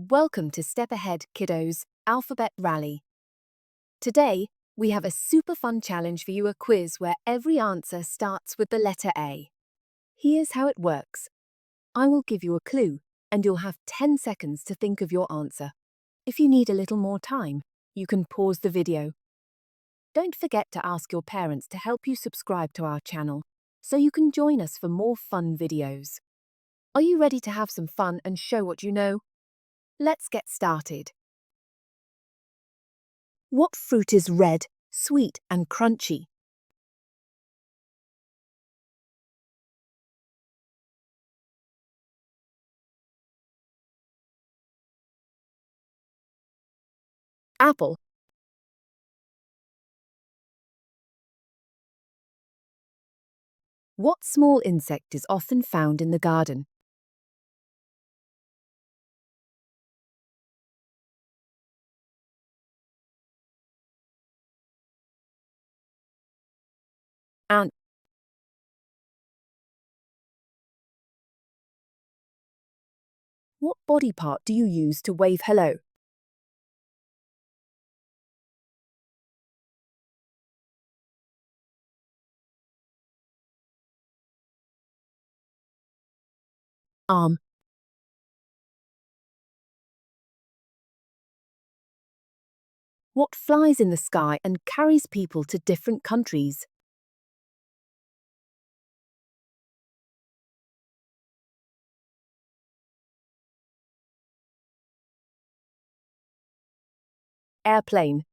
Welcome to Step Ahead Kiddos Alphabet Rally. Today, we have a super fun challenge for you, a quiz where every answer starts with the letter A. Here's how it works. I will give you a clue, and you'll have 10 seconds to think of your answer. If you need a little more time, you can pause the video. Don't forget to ask your parents to help you subscribe to our channel, so you can join us for more fun videos. Are you ready to have some fun and show what you know? Let's get started. What fruit is red, sweet and crunchy? Apple. What small insect is often found in the garden? Ant. What body part do you use to wave hello? Arm. What flies in the sky and carries people to different countries? Airplane.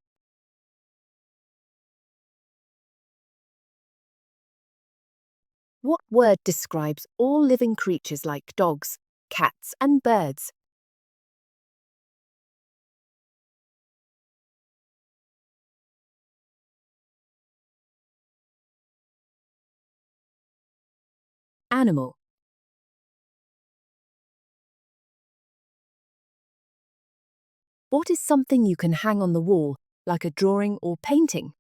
What word describes all living creatures like dogs, cats and birds? Animal. What is something you can hang on the wall, like a drawing or painting?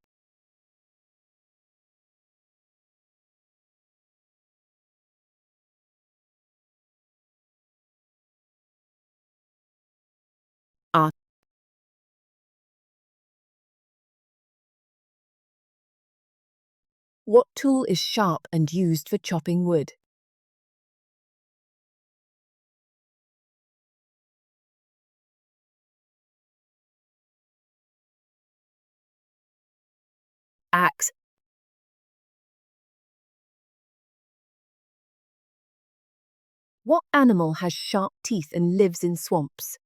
Art. What tool is sharp and used for chopping wood? Axe. What animal has sharp teeth and lives in swamps?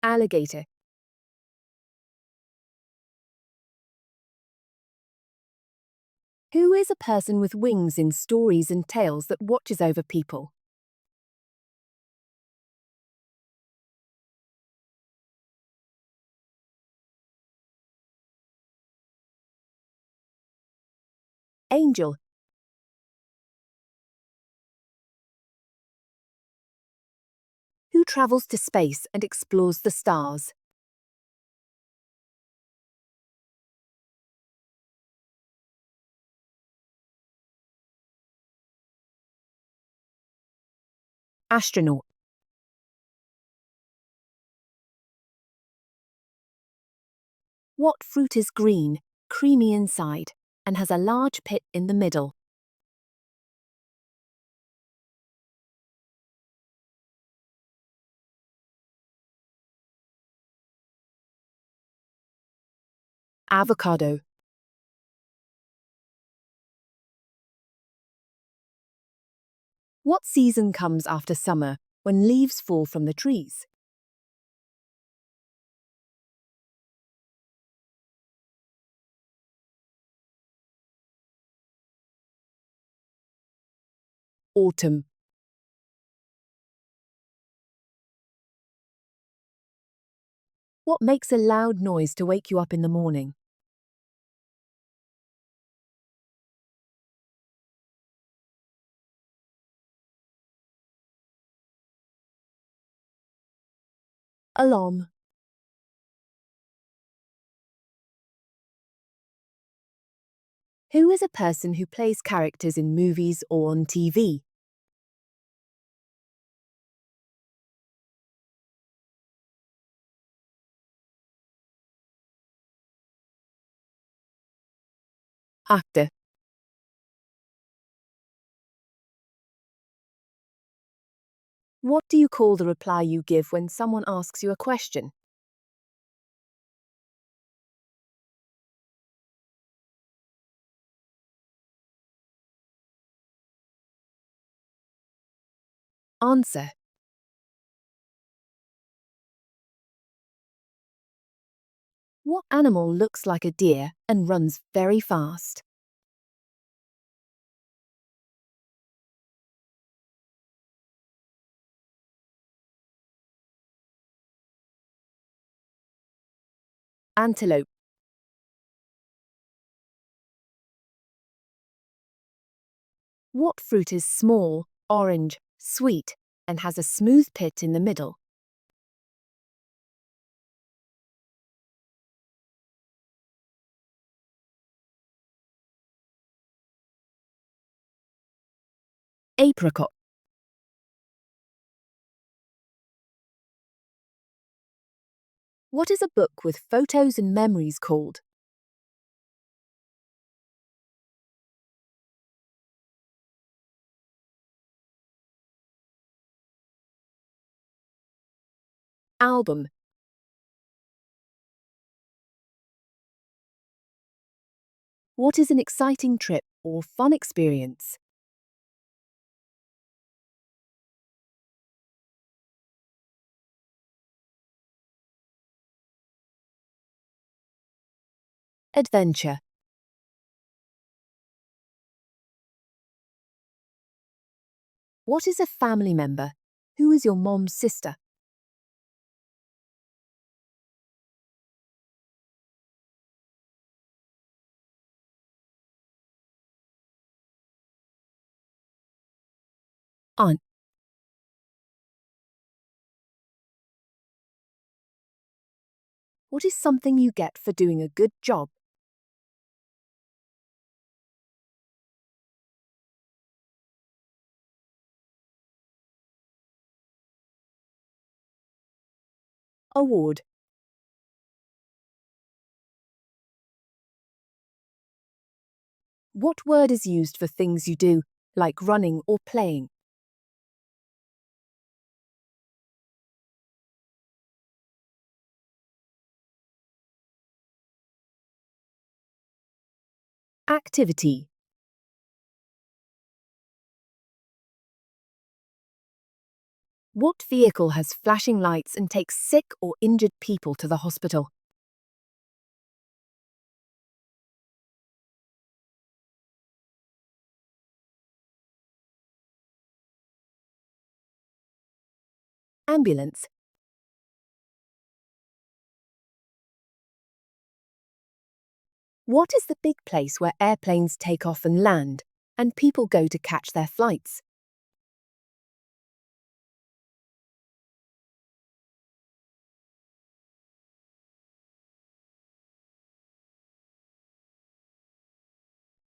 Alligator. Who is a person with wings in stories and tales that watches over people? Angel. Who travels to space and explores the stars? Astronaut. What fruit is green, creamy inside, and has a large pit in the middle? Avocado. What season comes after summer when leaves fall from the trees? Autumn. What makes a loud noise to wake you up in the morning? Alarm. Who is a person who plays characters in movies or on TV? Actor. What do you call the reply you give when someone asks you a question? Answer. What animal looks like a deer and runs very fast? Antelope. What fruit is small, orange, sweet, and has a smooth pit in the middle? Apricot. What is a book with photos and memories called? Album. What is an exciting trip or fun experience? Adventure. What is a family member? Who is your mom's sister? Aunt. What is something you get for doing a good job? Award. What word is used for things you do, like running or playing? Activity. What vehicle has flashing lights and takes sick or injured people to the hospital? Ambulance. What is the big place where airplanes take off and land, and people go to catch their flights?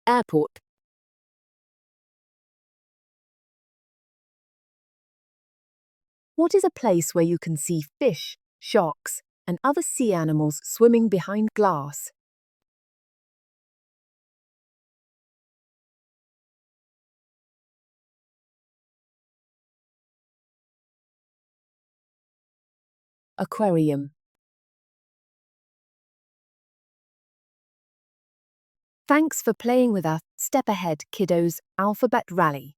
Airport. What is a place where you can see fish, sharks, and other sea animals swimming behind glass? Aquarium. Thanks for playing with our Step Ahead Kiddos Alphabet Rally.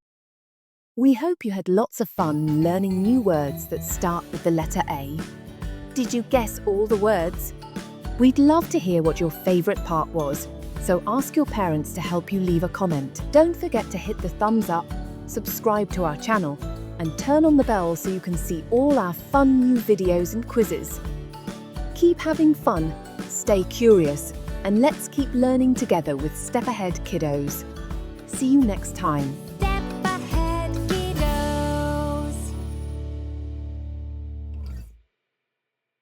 We hope you had lots of fun learning new words that start with the letter A. Did you guess all the words? We'd love to hear what your favourite part was, so ask your parents to help you leave a comment. Don't forget to hit the thumbs up, subscribe to our channel, and turn on the bell so you can see all our fun new videos and quizzes. Keep having fun, stay curious, and let's keep learning together with Step Ahead Kiddos. See you next time.